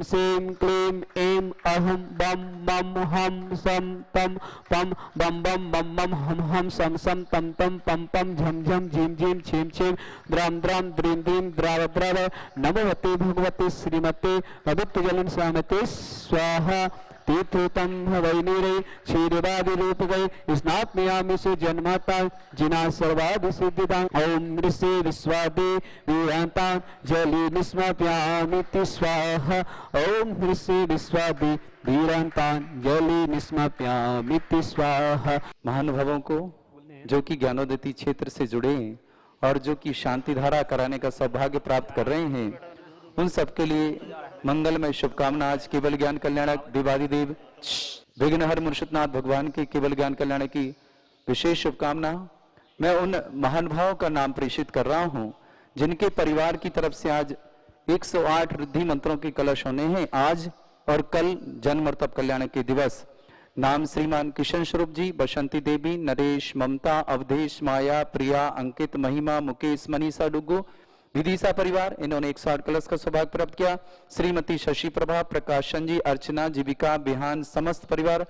सीं क्लीं ऐं अहं बम मम हम सम तम पम बम बम बम बम हम सम सम तम तम पम पम झम झम झीम झीम छीम छीम द्राम द्राम द्रीम द्रीम द्राव द्राव नमोवते भगवते श्रीमते अभित्तजलन स्वामते स्वाहा तीर्थोतम वैनीरे क्षीरवादि रूप गए स्नात्मयामि सुजन्मता जिना सर्वादि सिद्धिदां ओम ऋषि विश्वादि वीरांता जलि निस्मप्यामिति स्वाहा ओम ऋषि विश्वादि वीरांता जलि निस्मप्यामिति स्वाहा। महानुभावों को जो कि ज्ञानोदयती क्षेत्र से जुड़े हैं और जो कि शांति धारा कराने का सौभाग्य प्राप्त कर रहे हैं, उन सबके लिए मंगलमय शुभकामना। आज केवल ज्ञान कल्याणक देवादिदेव विघ्नहर मुर्शिदनाथ भगवान के केवल ज्ञान कल्याण की विशेष शुभकामना मैं उन महानुभावों का नाम प्रेषित कर रहा हूं जिनके परिवार की तरफ से आज 108 रिद्धि मंत्रों के कलश होने हैं आज और कल जन्म और तप कल्याण के दिवस। नाम श्रीमान किशन स्वरूप जी, बसंती देवी, नरेश, ममता, अवधेश, माया, प्रिया, अंकित, महिमा, मुकेश, मनीषा डुग्गू, विदिशा परिवार, इन्होंने 108 कलश का सौभाग्य प्राप्त किया। श्रीमती शशि प्रभा, प्रकाशन जी, अर्चना, जीविका, बिहान, समस्त परिवार,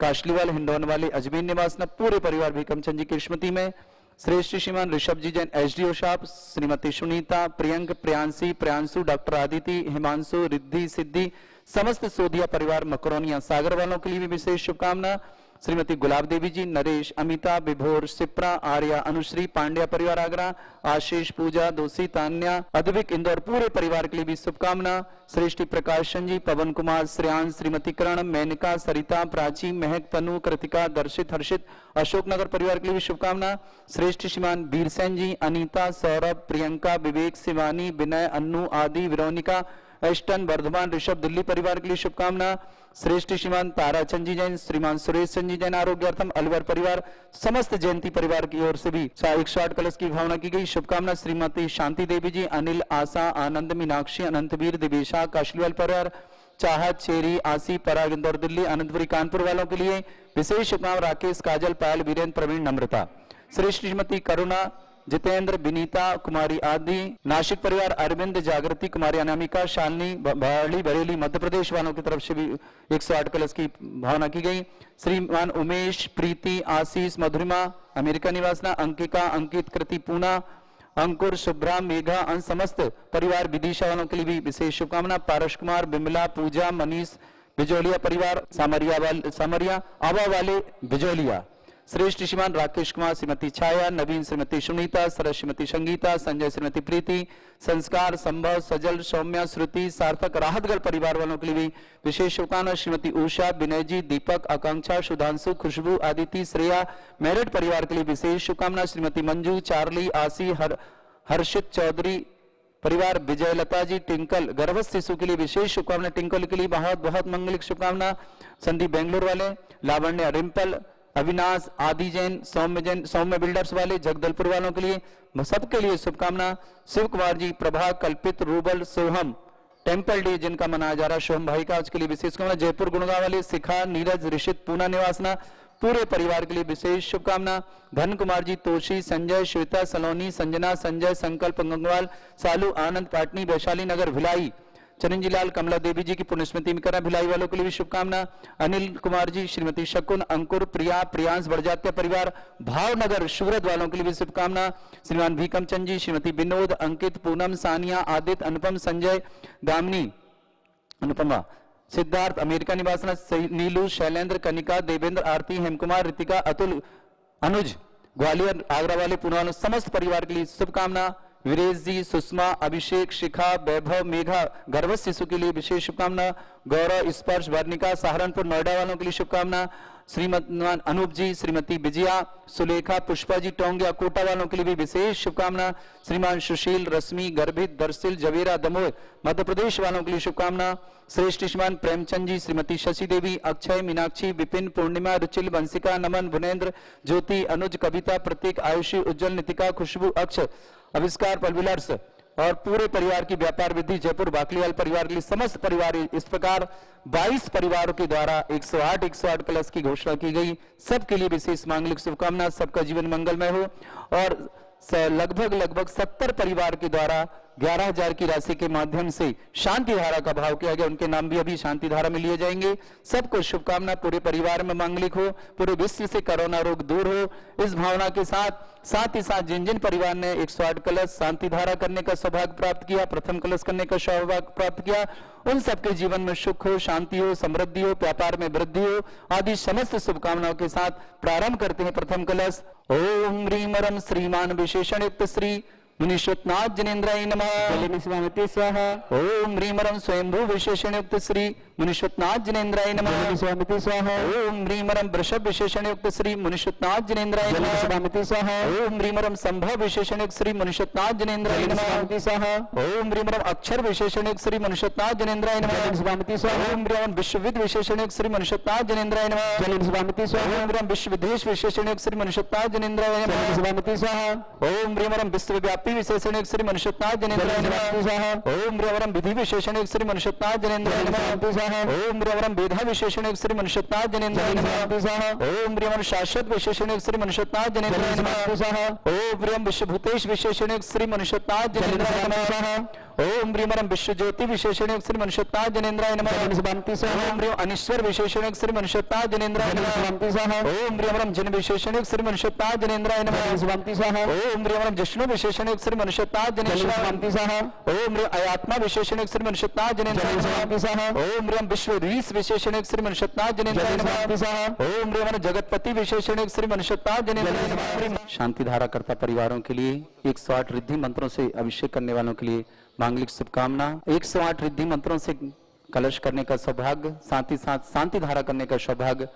काशलीवाल, हिंडौन वाले, अजमेर निवास न पूरे परिवार भीकमचंद जी की स्मृति में। श्रेष्ठ श्रीमान ऋषभ जी जैन, एसडीओ साहब, श्रीमती सुनीता, प्रियंक, प्रियांशी, प्रियांशु, डॉक्टर आदिति, हिमांशु, रिद्धि, सिद्धि, समस्त सोधिया परिवार मकरोनिया सागर वालों के लिए भी विशेष शुभकामना। श्रीमती गुलाब देवी जी, नरेश, अमिता, विभोर, सिप्रा, आर्या, अनुश्री, पांड्या परिवार आगरा, आशीष, पूजा, दोषी, तान्या, अद्विक, इंदौर पूरे परिवार के लिए भी शुभकामना। श्रेष्ठ प्रकाशन जी, पवन कुमार, श्रेयांश, श्रीमती करण, मेनका, सरिता, प्राची, महक, तनु, कृतिका, दर्शित, हर्षित, अशोकनगर परिवार के लिए भी शुभकामना। श्रेष्ठ श्रीमान वीरसेन जी, अनीता, सौरभ, प्रियंका, विवेक, शिवानी, विनय, अन्नू, आदि, विरोनिका, एस्टन, वर्धमान, ऋषभ, दिल्ली परिवार के लिए शुभकामना। श्रेष्ठ श्रीमान ताराचंद जी जैन, श्रीमान सुरेश चंद जी जैन आरोग्यार्थम अलवर परिवार, समस्त जयंती परिवार की ओर से भी 108 कलश की भावना की गई शुभकामना। श्रीमती शांति देवी जी, अनिल, आशा, आनंद, मीनाक्षी, अनंतवीर, दिवेशा, काशलीवाल परिवार, चाहत, चेरी, आसी, पराग, इंदौर, दिल्ली, अनंतपुरी, कानपुर वालों के लिए विशेष शुभकामना। राकेश, काजल, पायल, वीरेंद्र, प्रवीण, नम्रता। श्रेष्ठ श्रीमती करुणा, जितेंद्र, विनीता कुमारी आदि, नासिक परिवार, अरविंद, जागृति कुमारी, अनामिका, शालिनी, बाड़ी, बरेली मध्य प्रदेश वालों की तरफ से भी 108 कलश की भावना की गई। श्रीमान उमेश, प्रीति, आशीष, मधुरिमा, अमेरिका निवासना, अंकिका, अंकित, कृति, पूना, अंकुर, शुभ्रा, मेघा, अंश समस्त परिवार विदिशा वालों के लिए भी विशेष शुभकामना। पारस कुमार, बिमला, पूजा, मनीष, बिजोलिया परिवार, सामरिया आवा वाले बिजोलिया। श्रेष्ठ श्रीमान राकेश कुमार, श्रीमती छाया, नवीन, श्रीमती सुनीता, सरस, श्रीमती संगीता, संजय, श्रीमती प्रीति, संस्कार, संभव, सजल, सौम्या, श्रुति, सार्थक, राहतगढ़ परिवार वालों के लिए भी विशेष शुभकामना। श्रीमती उषा, विनय जी, दीपक, आकांक्षा, सुधांशु, खुशबू, आदिति, श्रेया, मेरठ परिवार के लिए विशेष शुभकामना। श्रीमती मंजू, चार्ली, आसी, हर्षित चौधरी परिवार, विजयलता जी, टिंकल, गर्भस्थ शिशु के लिए विशेष शुभकामना। टिंकल के लिए बहुत बहुत मंगलिक शुभकामना। संदीप बेंगलोर वाले, लावण्य, रिंपल, अविनाश, आदि जैन, सौम्य बिल्डर्स वाले, जगदलपुर वालों के लिए सबके लिए शुभकामना। शिव कुमार जी, प्रभा, कल्पित, रूबल, सोहम, टेम्पल डे जिनका मनाया जा रहा है सोहम भाई का, आज के लिए विशेष कामना। जयपुर गुड़गांव वाले, शिखा, नीरज, ऋषित, पूना निवासना पूरे परिवार के लिए विशेष शुभकामना। धन कुमार जी, तोशी, संजय, श्वेता, सलोनी, संजना, संजय, संकल्प, गंगवाल, सालू, आनंद, पाटनी, वैशाली नगर, भिलाई, चरंजी लाल, कमला देवी जी की पुण्यस्मृति में करा, भिलाई वालों के लिए भी शुभकामना। अनिल कुमार जी, श्रीमती शकुन, अंकुर, प्रिया, प्रियांश, बड़जात्या परिवार, भावनगर, सूरत वालों के लिए भी शुभकामना। श्रीमान भीकमचंद जी, श्रीमती विनोद, अंकित, पूनम, सानिया, आदित्य, अनुपम, संजय, दामिनी, अनुपमा, सिद्धार्थ, अमेरिका निवासना, नीलू, शैलेंद्र, कनिका, देवेंद्र, आरती, हेमकुमार, रितिका, अतुल, अनुज, ग्वालियर, आगरा वाले, पुणे वालों समस्त परिवार के लिए शुभकामना। वीरेश जी, सुषमा, अभिषेक, शिखा, वैभव, मेघा, गर्भस्थ शिशु के लिए विशेष शुभकामना। गौरव, स्पर्श, वर्णिका, सहारनपुर, नोएडा वालों के लिए शुभकामना। श्रीमती अनूप जी, श्रीमती विजया, सुलेखा, पुष्पा जी, टोंगिया, कोटा वालों के लिए भी विशेष शुभकामना। श्रीमान सुशील, रश्मि, गर्भित, दर्शिल, जवेरा, दमोह मध्य प्रदेश वालों के लिए शुभकामना। श्रेष्ठ श्रीमान प्रेमचंद जी, श्रीमती शशि देवी, अक्षय, मीनाक्षी, विपिन, पूर्णिमा, रुचिल, वंशिका, नमन, भुनेन्द्र, ज्योति, अनुज, कविता, प्रतीक, आयुषी, उज्जवल, नितिका, खुशबू, अक्ष, आविष्कार, पलविलर्स और पूरे परिवार की व्यापार विधि, जयपुर बाकलीवाल परिवार के लिए समस्त परिवार इस प्रकार 22 परिवारों के द्वारा 108 प्लस की घोषणा की गई। सबके लिए विशेष मांगलिक शुभकामना, सबका जीवन मंगलमय हो। और लगभग 70 परिवार के द्वारा 11,000 की राशि के माध्यम से शांति धारा का भाव किया गया, उनके नाम भी अभी शांति धारा में लिए जाएंगे। सबको शुभकामना, पूरे परिवार में मांगलिक हो, पूरे विश्व से कोरोना रोग दूर हो। इस भावना के साथ ही साथ जिन जिन परिवार ने 108 कलश शांति धारा करने का सौभाग्य प्राप्त किया, प्रथम कलश करने का सौभाग्य प्राप्त किया, उन सबके जीवन में सुख हो, शांति हो, समृद्धि हो, व्यापार में वृद्धि हो आदि समस्त शुभकामनाओं के साथ प्रारंभ करते हैं प्रथम कलश। ओम ह्रीम रम श्रीमान विशेषण युक्त श्री मुनिश्वतनाथ जनेन्द्राय नमः। स्वाहा। ओम ह्रीम रम स्वयंभू विशेषण युक्त श्री मुनिश्वतनाथ जनेन्द्राय नमः। स्वाहा। ओम ह्रीम रम वृषभ विशेषण युक्त श्री मुनिश्वतनाथ जनेन्द्राय नमः। स्वाहा। ओम ह्रीम रम संभव विशेषण युक्त श्री मुनिश्वतनाथ जनेन्द्राय नमः। स्वाहा। ओम ह्रीम रम अक्षर विशेषण युक्त श्री मुनिश्वतनाथ जनेन्द्राय नमः। स्वाहा। ओम ह्रीम रम विश्वविद विशेषण युक्त श्री मुनिश्वतनाथ जनेन्द्राय नमः। स्वाहा। ओम ह्रीम विश्वविदेश विशेषण युक्त श्री मुनिश्वतनाथ जनेन्द्राय नमः। स्वाहा। ओम ह्रीम रम विश्वव्यापी विशेषण युक्त श्री मुनिश्वतनाथ जनेन्द्राय नमः। स्वाहा। ओम ह्रीम रम विधि विशेषण युक्त श्री मुनिश्वतनाथ जनेन्द्राय नमः। स्वाहा। ओम ह्रीम रम वेदा विशेषण युक्त श्री मुनिश्वतनाथ जनेन्द्राय नमः। स्वाहा। ओम ह्रीम शाश्वत विशेषण युक्त श्री मुनिश्वतनाथ जनेन्द्राय नमः। स्वाहा। ओम ह्रीम विश्वभूतेश विशेषण युक्त श्री मुनिश्वतनाथ जनेन्द्राय नमः। ओम ह्रीम रम विश्व ज्योति विशेषण युक्त श्री मुनिश्वतनाथ जनेन्द्राय नमः। ओम ह्रीम अनिश्वर विशेषण युक्त श्री मुनिश्वतनाथ जनेन्द्राय नमः। ओम ह्रीम रम जन विशेषण युक्त श्री मुनिश्वतनाथ जनेन्द्राय नमः। ओम ह्रीम रम जिष्णु विशेषण युक्त श्री मुनिश्वतनाथ जनेन्द्राय नमः। ओम ह्रीम अयात्मा विशेषण युक्त श्री मुनिश्वतनाथ जनेन्द्राय नमः। ओम ह्रीम विश्वरीस विशेषण युक्त श्री मुनिश्वतनाथ जनेन्द्राय नमः। ओम ह्रीम जगतपति विशेषण युक्त श्री मुनिश्वतनाथ जनेन्द्राय नमः। शांति धारा करता परिवारों के लिए 108 रिद्धि मंत्रों से अभिषेक करने वालों के लिए मांगलिक शुभकामना। 108 रिद्धि मंत्रों से कलश करने का सौभाग्य, साथ ही साथ शांति धारा करने का सौभाग्य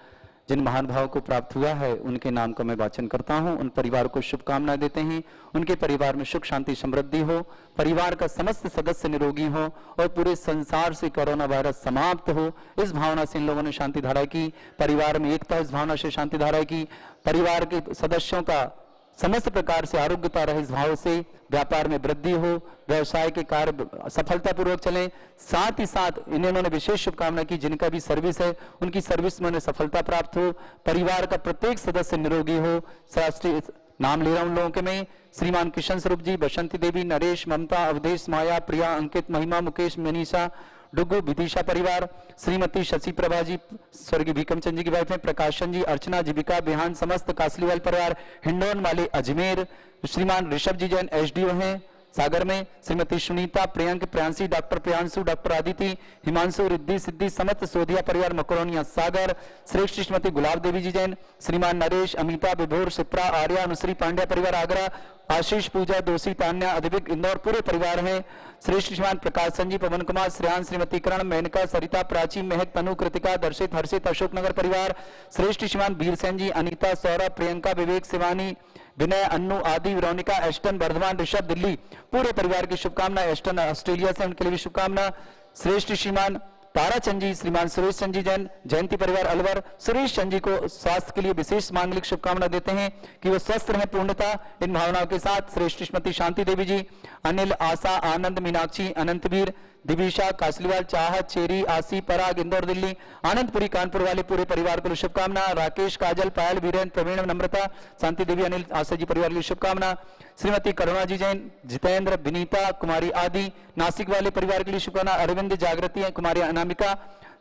जिन महान भावों को प्राप्त हुआ है उनके नाम का मैं वाचन करता हूं। उन परिवार को शुभकामनाएं देते हैं, उनके परिवार में सुख शांति समृद्धि हो, परिवार का समस्त सदस्य निरोगी हो और पूरे संसार से कोरोना वायरस समाप्त हो। इस भावना से इन लोगों ने शांति धारा की, परिवार में एकता इस भावना से शांति धारा की, परिवार के सदस्यों का समस्त प्रकार से आरोग्यता रहे इस भाव से, व्यापार में वृद्धि हो, व्यवसाय के कार्य सफलतापूर्वक चलें। साथ ही साथ इन्होंने विशेष शुभकामना की जिनका भी सर्विस है उनकी सर्विस में उन्हें सफलता प्राप्त हो, परिवार का प्रत्येक सदस्य निरोगी हो। राष्ट्रीय नाम ले रहा हूं उन लोगों के मैं, श्रीमान किशन स्वरूप जी, बसंती देवी, नरेश, ममता, अवधेश, माया, प्रिया, अंकित, महिमा, मुकेश, मनीषा, डुगु, विदिशा परिवार, श्रीमती शशि प्रभा जी स्वर्गीय भीकमचंद जी की वाइफ है, प्रकाशन जी, अर्चना, जीविका, बिहान, समस्त कासलीवाल परिवार, हिंडोन वाले अजमेर, श्रीमान ऋषभ जी जैन एसडीओ हैं सागर में, श्रीमती सुनीता, प्रियंक, प्रियांशी, डॉक्टर प्रियांशु, डॉक्टर आदिति, हिमांशु, रिद्धि, सिद्धि, समस्त सोधिया परिवार मकरोनिया सागर, श्रेष्ठ श्रीमती गुलाब देवी जी जैन, श्रीमान नरेश, अमिता, विभोर, शिप्रा, आर्या, अनुश्री पांड्या परिवार आगरा, आशीष, पूजा, दोषी, तान्या, अधिविक, इंदौर पूरे परिवार हैं, श्रेष्ठ श्रीमान प्रकाश संजी, पवन कुमार, श्रेयान, श्रीमती करण, मेनका, सरिता, प्राची, महक, तनु, कृतिका, दर्शित, हर्षित, अशोकनगर परिवार, श्रेष्ठ श्रीमान वीर सेन जी, अनीता, सौरभ, प्रियंका, विवेक, शिवानी, विनय, अन्नू, आदि, वेरोनिका, एस्टन, वर्धमान, ऋषभ, दिल्ली पूरे परिवार की शुभकामना। एस्टन ऑस्ट्रेलिया से उनके लिए भी शुभकामना। श्रेष्ठ श्रीमान ताराचंद जी, श्रीमान सुरेश चंद जी जैन, जयंती परिवार अलवर, सुरेश चंद जी को स्वास्थ्य के लिए विशेष मांगलिक शुभकामना देते हैं कि वो स्वस्थ रहें पूर्णता इन भावनाओं के साथ। श्रेष्ठ श्रीमती शांति देवी जी, अनिल, आशा, आनंद, मीनाक्षी, अनंतवीर, दिविशा, कासलीवाल, चाहत, चेरी, आसी, पराग, इंदौर, दिल्ली, आनंदपुरी, कानपुर वाले पूरे परिवार को शुभकामना। राकेश, काजल, पायल, वीरेंद्र, प्रवीण, नम्रता, शांति देवी, अनिल, आशा जी परिवार की शुभकामना। श्रीमती करुणा जी जैन, जितेंद्र, विनीता, कुमारी आदि, नासिक वाले परिवार के लिए शुभकामना। अरविंद, जागृति, कुमारी अनामिका,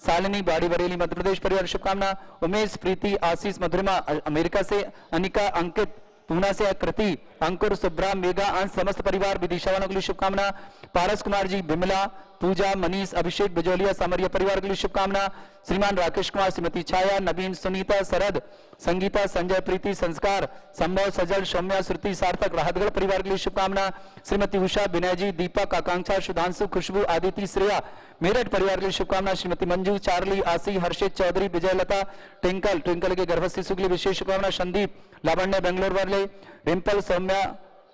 सालिनी, बाड़ी बरेली मध्य प्रदेश परिवार शुभकामना। उमेश, प्रीति, आशीष, मधुरिमा अमेरिका से, अनिका, अंकित पूना से, कृति, अंकुर, सुब्रा, मेघा, अंश समस्त परिवार विदिशा वालों के लिए शुभकामना। पारस कुमार जी, बिमला, पूजा, मनीष, अभिषेक, बिजौलिया, सामरिया परिवार के लिए शुभकामना। श्रीमान राकेश कुमार, श्रीमती छाया, नवीन, सुनीता, शरद, संगीता, संजय, प्रीति, संस्कार, संभव, सजल, सौम्या, श्रुति, सार्थक, राहतगढ़ परिवार के लिए शुभकामना। श्रीमती उषा, विनय जी, दीपक, आकांक्षा, सुधांशु, खुशबू, आदिति, श्रेया, मेरठ परिवार के लिए शुभकामना। श्रीमती मंजू, चार्ली, आशी, हर्षित, चौधरी, विजयलता, ट्विंकल के गर्भ शिशु के लिए विशेष शुभकामना। संदीप, लावण्य, बेंगलोर वाले, रिंपल, सौम्या,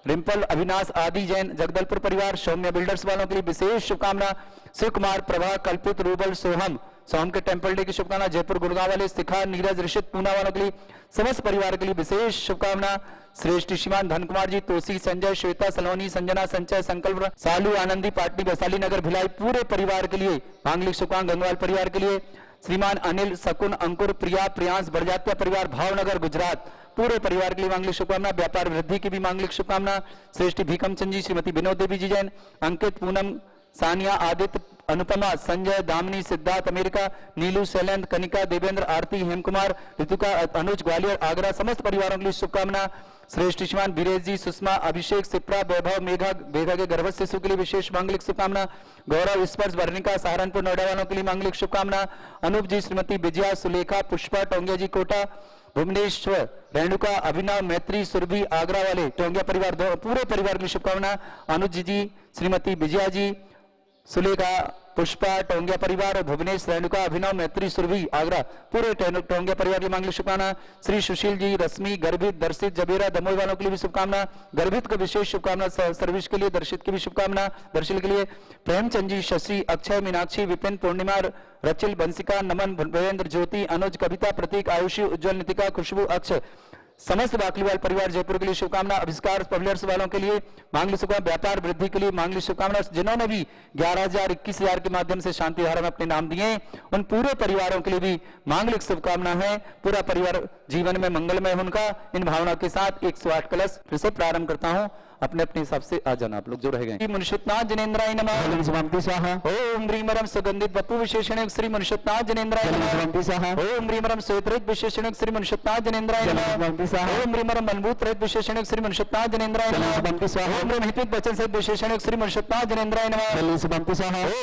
रिंपल, अविनाश, आदि जैन, जगदलपुर परिवार, सौम्य बिल्डर्स वालों के लिए विशेष शुभकामना। शिव कुमार, प्रभा, कल्पित, रूबल, सोहम के टेम्पल डे की शुभकामना। जयपुर, गुड़गांव वाले, शिखा, नीरज, ऋषित, पूना वालों के लिए समस्त परिवार के लिए विशेष शुभकामना। श्रेष्ठ श्रीमान धन कुमार जी, तोसी, संजय, श्वेता, सलोनी, संजना, संचय, संकल्प, सालू, आनंदी, पाटनी, वैशाली नगर, भिलाई पूरे परिवार के लिए मांगलिक शुभकामना। गंगवाल परिवार के लिए श्रीमान अनिल, शकुन, अंकुर, प्रिया, प्रियांश, बड़जात्या परिवार, भावनगर, गुजरात, पूरे परिवार के लिए मांगलिक शुभकामना। व्यापार वृद्धि की भी मांगलिक शुभकामना। श्रेष्ठ भीकमचंद जी, श्रीमती विनोद देवी जी जैन, अंकित, पूनम, सानिया, आदित्य, अनुपमा, संजय, दामिनी, सिद्धार्थ, अमेरिका, नीलू, शैलेंद्र, कनिका, देवेंद्र, आरती, हेमकुमार, ऋतुका, अनुज, ग्वालियर, आगरा, समस्त परिवारों के लिए शुभकामना। श्रेष्ठ श्रीमान वीरेश जी, सुषमा, अभिषेक, सिप्रा, वैभव, मेघा, मेघा के गर्भस्थ शिशु के लिए विशेष मांगलिक शुभकामना। गौरव, स्पर्श, वर्णिका, सहारनपुर, नोएडा वालों के लिए मांगलिक शुभकामना। अनूप जी, श्रीमती विजया, सुलेखा, पुष्पा, टोंगिया जी, कोटा, भुवनेश्वर, रेणुका, अभिनव, मैत्री, सुरभि, आगरा वाले टोंगिया परिवार, पूरे परिवार की शुभकामना। अनुज जी, श्रीमती विजया जी, सुलेखा, पुष्पा, टोंगिया परिवार, भुवनेश, रेणुका, अभिनव, मैत्री, सुरभि, आगरा, पूरे टोंगिया परिवार की मांगलिक शुभकामना। श्री सुशील जी, रश्मि, गर्भित, दर्शित, जबेरा, दमोह वालों के लिए भी शुभकामना। गर्भित को विशेष शुभकामना, सर्विस के लिए, दर्शित की भी शुभकामना, दर्शिल के लिए। प्रेमचंद जी, शशि, अक्षय, मीनाक्षी, विपिन, पूर्णिमा, रचिल, बंसिका, नमन, वीरेंद्र, ज्योति, अनुज, कविता, प्रतीक, आयुषी, उज्जवल, नितिका, खुशबू, अक्ष, समस्त बाकलीवाल परिवार जयपुर के लिए शुभकामना। अभिष्कार पब्लियर्स वालों के लिए मांगलिक शुभकामना। व्यापार वृद्धि के लिए मांगलिक शुभकामना। जिन्होंने भी 11,000 21,000 के माध्यम से शांति धारा में अपने नाम दिए, उन पूरे परिवारों के लिए भी मांगलिक शुभकामना है। पूरा परिवार जीवन में मंगलमय उनका। इन भावना के साथ 108 कलश फिर से प्रारंभ करता हूँ। अपने अपने हिसाब से आ जाना आप लोग जो रह गए। मुनिषुतनाथ जनेन्द्राय नमः। ओम ह्रीमरम सुगंधित बपु विशेषण श्री मुनिषुतनाथ जनेन्द्राय नमः। ओम ह्रीमरम श्वेतरहित विशेषण श्री मुनिषुतनाथ जनेन्द्राय नमः। ओम ह्रीमरम मनभूत रहित विशेषण श्री मुनिषुतनाथ जनेन्द्राय नमः। ओम ह्रीम हितवित वचन सहित विशेषण श्री मुनिषुतनाथ जनेन्द्राय नमः।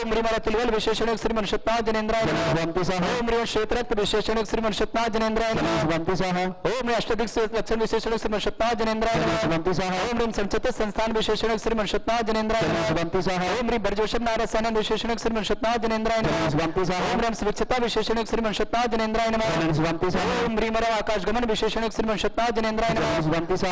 ओम ह्रीमर तुलवल विशेषण श्री मुनिषुतनाथ जनेन्द्राय नमः। ओम ह्रीम श्वेतरहित विशेषण श्री मुनिषुतनाथ जनेन्द्राय नमः। ओम ह्रीम अष्टदिक लक्षण विशेषण श्री मुनिषुतनाथ जनेन्द्राय नमः। ओम ह्रीम संचित संस्थान विशेषण श्री मुनिषुतनाथ जनेन्द्राय नमः। ओम ह्रीम बर्जोशम नारायण विशेषण श्री मुनिषुतनाथ जनेन्द्राय नमः। ओम ह्रीम सुविक्षता विशेषण श्री मुनिषुतनाथ जनेन्द्राय नमः। ओम ह्रीम आकाशगमन विशेषण श्री मुनिषुतनाथ जनेन्द्राय नमः।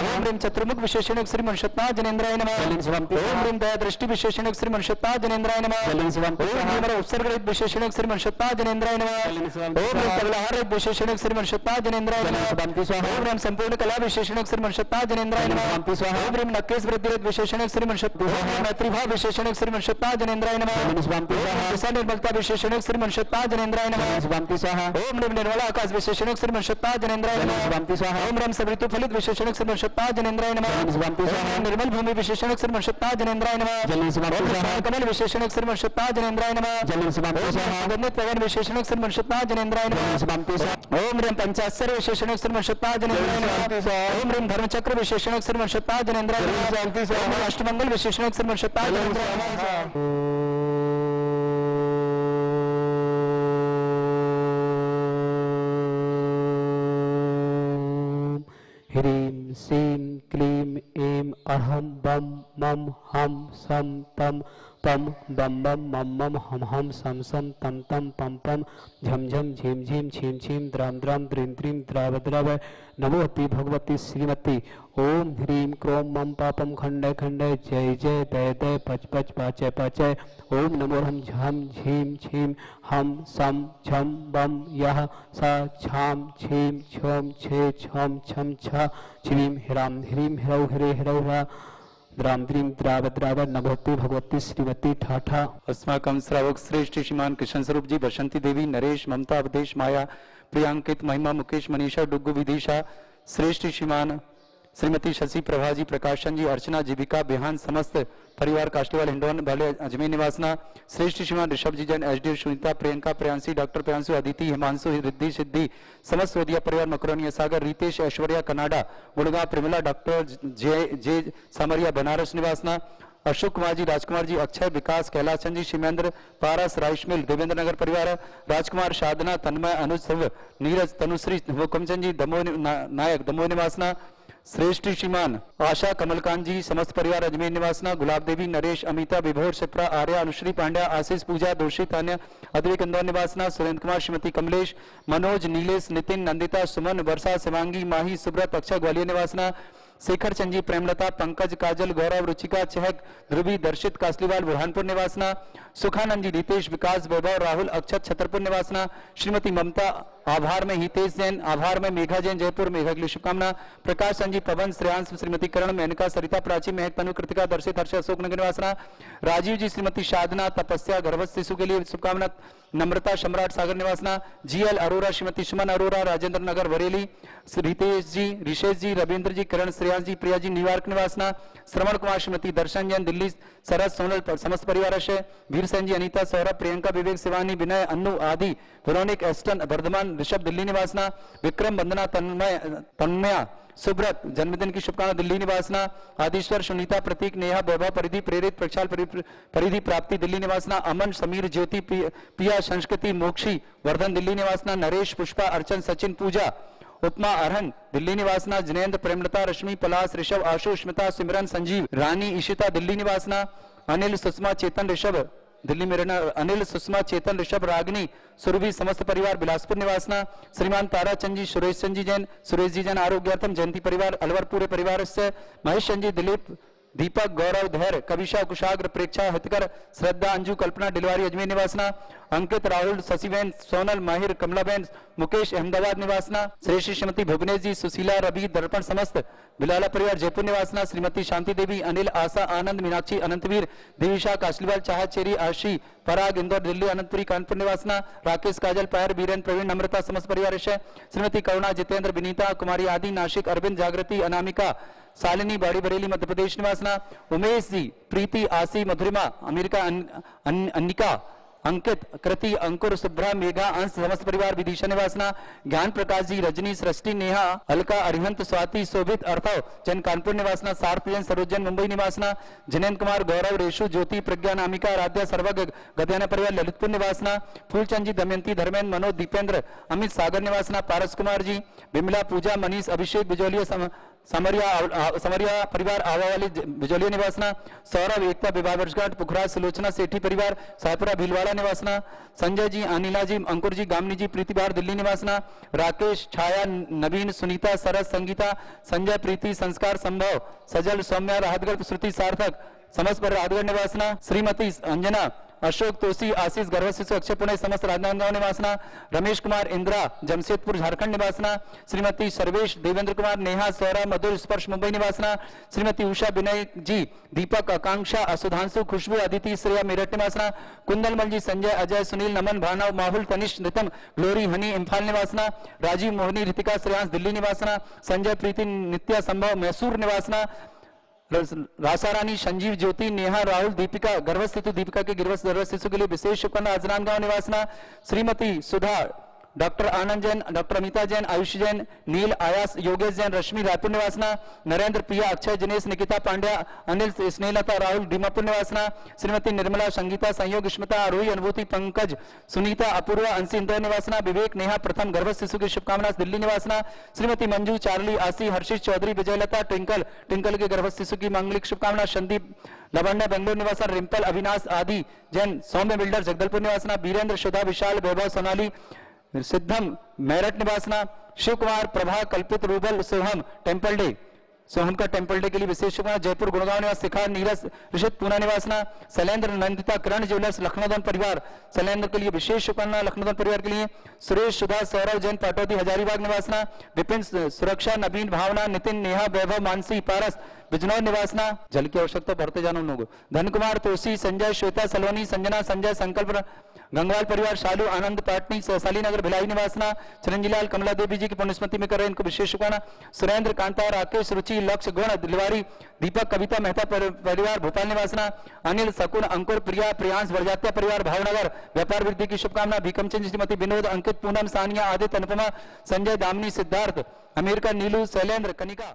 ओम ह्रीम चतुर्मुख विशेषण श्री मुनिषुतनाथ जनेन्द्राय नमः। ओम ह्रीम दया दृष्टि विशेषण श्री मुनिषुतनाथ जनेन्द्राय नमः। ओम ह्रीम उत्सर्ग विशेषण श्री मुनिषुतनाथ जनेन्द्राय नमः। ओम ह्रीम तबलाहार विशेषण श्री मुनिषुतनाथ जनेन्द्राय नमः। ओम ह्रीम संपूर्ण कला विशेषण श्री मुनिषुतनाथ जनेन्द्राय नमः। ओम ह्रीम नक्केश वृद्धि विशेषण श्री मुनिषुतनाथ मैत्रीभाव विशेषण श्री मुनिषुतनाथ जनेन्द्राय नमः। दिशा निर्मलता विशेषण श्री मुनिषुतनाथ जनेन्द्राय नमः। ओम ह्रीम निर्मला आकाश विशेषण श्री मुनिषुतनाथ जनेन्द्राय नमः। ओम ह्रीम सवृतु फलित विशेषण श्री मुनिषुतनाथ जनेन्द्राय नमः। निर्मल भूमि विशेषण श्री मुनिषुतनाथ जनेन्द्राय नमः। कमल विशेषण श्री मुनिषुतनाथ जनेन्द्राय नमः। गंधित पवन विशेषण श्री मुनिषुतनाथ जनेन्द्राय नमः। ओम ह्रीम पंचाक्षर विशेषण श्री मुनिषुतनाथ जनेन्द्राय नमः। ओम ह्रीम धर्मचक्र विशेषण श्री मुनिषुतनाथ जनेन्द्राय नमः। अष्टमंगल विशेषण श्री मुनिषुतनाथ जनेन्द्राय नमः। ह्रीं श्रीं क्लीं ऐं अहं बम मम हम सम तम पम बम बम मम मम हम हम सम सम तम तम पम पम झम झम झीम झीम छीम छीम द्राम द्राम द्रीम द्रीम द्राव द्राव नमोति भगवती श्रीमती। ओम ह्रीं क्रोम मम पापम खंडय खंडय जय जय दय दय पच पच पाचय पाचय। ओम नमो हम झम झीम छीम हम सम झम बम यह सा छाम छीम छम छे छम छम छ छीम ह्राम ह्रीं ह्रौ ह्रे ह्रौ ह्रा द्राम द्रीम द्राव द्राव नभोति भगवती श्रीमती ठाठा। अस्माकं श्रावक श्रेष्ठ श्रीमान कृष्ण स्वरूप जी, बसंती देवी, नरेश, ममता, अवधेश, माया, प्रियांकित, महिमा, मुकेश, मनीषा, डुग्गू, विदिशा, श्रेष्ठ श्रीमान श्रीमती शशि प्रभा जी, प्रकाशन जी, अर्चना, जीविका, बिहान, समस्त परिवार काष्टीवाल हिंडौन वाले अजमेर निवासना, श्रेष्ठ श्रीमान ऋषभ जी जैन, एचडी सुनीता, प्रियंका, प्रियांशी, डॉक्टर प्रियांशु, अदिति, हिमांशु, रिद्धि, सिद्धि, समस्त वदिया परिवार, मकरोनिया सागर, रितेश, ऐश्वर्या, कनाडा, गुड़गांव, प्रेमिला, डॉक्टर जे सामरिया, बनारस निवासना, अशोक कुमार जी, राजकुमार जी, अक्षय, विकास, कैलाश चंद जी, शिमेंद्र, पारस, राइस मिल, देवेंद्र नगर परिवार, राजकुमार, साधना, तन्मय, अनुज, नीरज, तनुश्री, हुकमचंद जी, दमोह नायक, दमोह निवासना, श्रेष्ठ श्रीमान आशा, कमलकांत जी, समस्त परिवार अजमेर निवासना, गुलाब देवी, नरेश, अमिता, विभोर, शिप्रा, आर्या, अनुश्री पांड्या, आशीष, पूजा, दोषी, तान्या, अद्वैत, इंदौर निवासना, सुरेंद्र कुमार, श्रीमती कमलेश, मनोज, नीलेश, नितिन, नंदिता, सुमन, वर्षा, शिवांगी, माही, सुब्रत, अक्षय, ग्वालियर निवासना, शेखर चंद जी, प्रेमलता, पंकज, काजल, गौरव, रुचिका, चहक, ध्रुवी, दर्शित, कासलीवाल, बुरहानपुर निवासना, सुखानंद जी, रितेश, विकास, वैभव, राहुल, अक्षत, छतरपुर निवासना, श्रीमती ममता, आभार में हितेश जैन, आभार में मेघा जैन जयपुर, मेघा के लिए शुभकामना। प्रकाश संजीव, पवन, श्रेयांश, श्रीमती करण, मेनका, सरिता, प्राची, महक, तनु, कृतिका, दर्शित, हर्ष, अशोक नगर निवासना। राजीव जी, श्रीमती साधना, तपस्या, गर्भस्थ शिशु के लिए शुभकामना। नम्रता, सम्राट, सागर निवासना। जीएल अरोरा, श्रीमती सुमन अरोरा, राजेंद्र नगर बरेली। रितेश जी, ऋषेश जी, रविंद्र जी, करण, श्रेयांश जी, प्रिया जी, न्यूयॉर्क निवासना। श्रवण कुमार, श्रीमती दर्शन जैन दिल्ली, सरस, सोनल, समस्त परिवार से। वीर सेन जी, अनीता, सौरभ, प्रियंका, विवेक, शिवानी, विनय, अन्नू आदि, वेरोनिक, एस्टन, वर्धमान, ऋषभ दिल्ली निवासना। विक्रम, वंदना, तन्मया, सुब्रत, जन्मदिन की शुभकामना दिल्ली निवासना। आदिश्वर, सुनीता, प्रतीक, नेहा, वैभव, परिधि, प्रेरित, प्रक्षाल, परिधि, प्राप्ति दिल्ली निवासना। अमन, समीर, ज्योति, पिया, संस्कृति, मोक्षी, वर्धन दिल्ली निवासना। नरेश, पुष्पा, अर्चन, सचिन, पूजा, उपमा, अरहन दिल्ली निवासना। जिनेन्द्र, प्रेमलता, रश्मि, पलाश, ऋषभ, आशु, स्मिता, सिमरन, संजीव, रानी, ईशिता दिल्ली निवासना। अनिल, सुषमा, चेतन, ऋषभ दिल्ली में रहना। अनिल, सुषमा, चेतन, ऋषभ, रागनी, सुरभि, समस्त परिवार बिलासपुर निवासना। श्रीमान ताराचंद जी, सुरेश चंद जी जैन, सुरेश जी जैन आरोग्यार्थम, जयंती परिवार अलवर पूरे परिवार से। महेश चंद जी, दिलीप, दीपक, गौरव, धैर्य, कविशा, कुशाग्र, प्रेक्षा, हितकर, श्रद्धा, अंजू, कल्पना, डिलवारी अजमेर निवासना। अंकित, राहुल, शशिबेन, सोनल, माहिर, कमलाबेन, मुकेश, अहमदाबाद निवासना। श्रेष्ठी श्रीमती भुवनेश जी, सुशीला, रवि, दर्पण समस्त बिलाला परिवार जयपुर निवासना। श्रीमती शांति देवी, अनिल, आशा, आनंद, मीनाक्षी, अनंतवीर, देविशा, काशलीवाल, चाहत, चेरी, आशी, पराग, इंदौर, दिल्ली, अनंतपुरी, कानपुर निवासना। राकेश, काजल, पायर, बीरेन, प्रवीण, नम्रता, समस्त परिवार से। श्रीमती करुणा, जितेंद्र, विनीता, कुमारी आदि, नासिक, अरविंद, जागृति, अनामिका, शालिनी, बाड़ी बरेली, मध्य प्रदेश निवासना। उमेश जी, प्रीति, आशी, मधुरिमा, अमेरिका, अन्निका, अंकित, कृति, अंकुर, शुभ्रा, मेघा, अंश, समस्त परिवार विदिशा निवासना। ज्ञान प्रकाश जी, रजनी, सृष्टि, नेहा, अलका, अरिहंत, स्वाति, शोभित, अर्थव जैन कानपुर निवासना। सार्थ जैन, सरोज जैन मुंबई निवासना। जिनेन्द्र कुमार, गौरव, रेशु, ज्योति, प्रज्ञा, नामिका, आराध्या, सर्वग गद्याना परिवार ललितपुर निवासना। फूलचंद जी, दमयंती, धर्मेंद्र, मनोज, दीपेंद्र, अमित, सागर निवासना। पारस कुमार जी, विमला, पूजा, मनीष, अभिषेक, बिजौलिया, समरिया परिवार आवावाली बिजौलिया निवासना। सौरभ, एकता, विवाह वर्षगांठ, पुखराज, सुलोचना, सेठी परिवार साहपुरा भीलवाड़ा निवासना। संजय जी, अनिला जी, अंकुर जी, गामिनी जी, प्रीति बाहर दिल्ली निवासना। राकेश, छाया, नवीन, सुनीता, सरस, संगीता, संजय, प्रीति, संस्कार, संभव, सजल, सौम्या, राहतगढ़, श्रुति, सार्थक समस्त पर राहतगढ़ निवासना। श्रीमती अंजना, अशोक, तोसी, आशीष, गर्भ शिशु, अक्षय, पुणे समस्त राजनांदगांव निवासना। रमेश कुमार, इंदिरा, जमशेदपुर, झारखंड निवासना। श्रीमती सर्वेश, देवेंद्र कुमार, नेहा, सौरभ, मधुर, स्पर्श, मुंबई निवासना। श्रीमती उषा, विनय जी, दीपक, आकांक्षा, असुधांशु, खुशबू, अदिति, श्रेया, मेरठ निवासना। कुंदलमल जी, संजय, अजय, सुनील, नमन, भानव, माहुल, तनिष, नितम, ग्लोरी, हनी, इम्फाल निवासना। राजीव, मोहनी, रितिका, श्रेयांश, दिल्ली निवासना। संजय, प्रीति, नित्या, संभव, मैसूर निवासना। रासारानी, संजीव, ज्योति, नेहा, राहुल, दीपिका, गर्भस्थ शिशु, दीपिका के गर्भस्थ शिशु के लिए विशेष शुभकामना। अजनानगांव निवासना। श्रीमती सुधा, डॉक्टर आनंद जैन, डॉक्टर अमिता जैन, आयुष जैन, नील, आयास, योगेश जैन, रश्मि, रायपुर निवासना। नरेंद्र, प्रिया, अक्षय, दिनेश, निकिता, पांड्या, अनिल, स्नेहलता, राहुल, दीमापुर निवासना। श्रीमती निर्मला, संगीता, संयोग, स्मिता, आरोही, अनुभूति, पंकज, सुनीता, अपूर्वा, अंशी, इंदौर निवासना। विवेक, नेहा, प्रथम गर्भस्थ शिशु की शुभकामना दिल्ली निवासना। श्रीमती मंजू, चार्ली, आशी, हर्षित, चौधरी, विजयलता, ट्विंकल के गर्भस्थ शिशु की मांगलिक शुभकामना। संदीप, लवंडा, बेंगलोर निवासन। रिंपल, अविनाश आदि जैन, सौम्य बिल्डर, जगदलपुर निवासना। वीरेंद्र, सुधा, विशाल, वैभव, सोनाली, सिद्धम, मेरठ निवासना। शिव कुमार, प्रभा, कल्पित, रूबल, सोहम, टेम्पल डे, सोहम का टेम्पल डे के लिए विशेष शुभकामना। जयपुर, गुड़गांव निवास। शिखा, नीरज, ऋषित, पूना निवासना। शैलेंद्र, नंदिता, किरण ज्वेलर्स, लखनऊ परिवार, शैलेंद्र के लिए विशेष शुभकामना लखनऊ परिवार के लिए। सुरेश, सुधा, सौरभ जैन, पाटौदी, हजारीबाग निवासना। विपिन, सुरक्षा, नवीन, भावना, नितिन, नेहा, वैभव, मानसी, पारस, बिजनौर निवासना। जल की आवश्यकता बढ़ते जाना उन लोगों। धन कुमार, तोसी, संजय, श्वेता, सलोनी, संजना, संजय, संकल्प, गंगवाल परिवार, शालू, आनंद, पाटनी, शालीनगर, भिलाई निवासना। चिरंजीलाल, कमला देवी जी की पुण्यस्मृति में कर रहे हैं, इनको विशेष शुभकामना। सुरेंद्र, कांता, राकेश, रुचि, लक्ष्य, गुण, दिलवारी, दीपक, कविता, मेहता परिवार, भोपाल निवासना। अनिल, शकुन, अंकुर, प्रिया, प्रियांश, वरजात्या परिवार, भावनगर, व्यापार वृद्धि की शुभकामना। भीकमचंद, श्रीमती विनोद, अंकित, पूनम, सानिया, आदित्य, अनुपमा, संजय, दामिनी, सिद्धार्थ, अमेरिका, नीलू, शैलेंद्र, कनिका।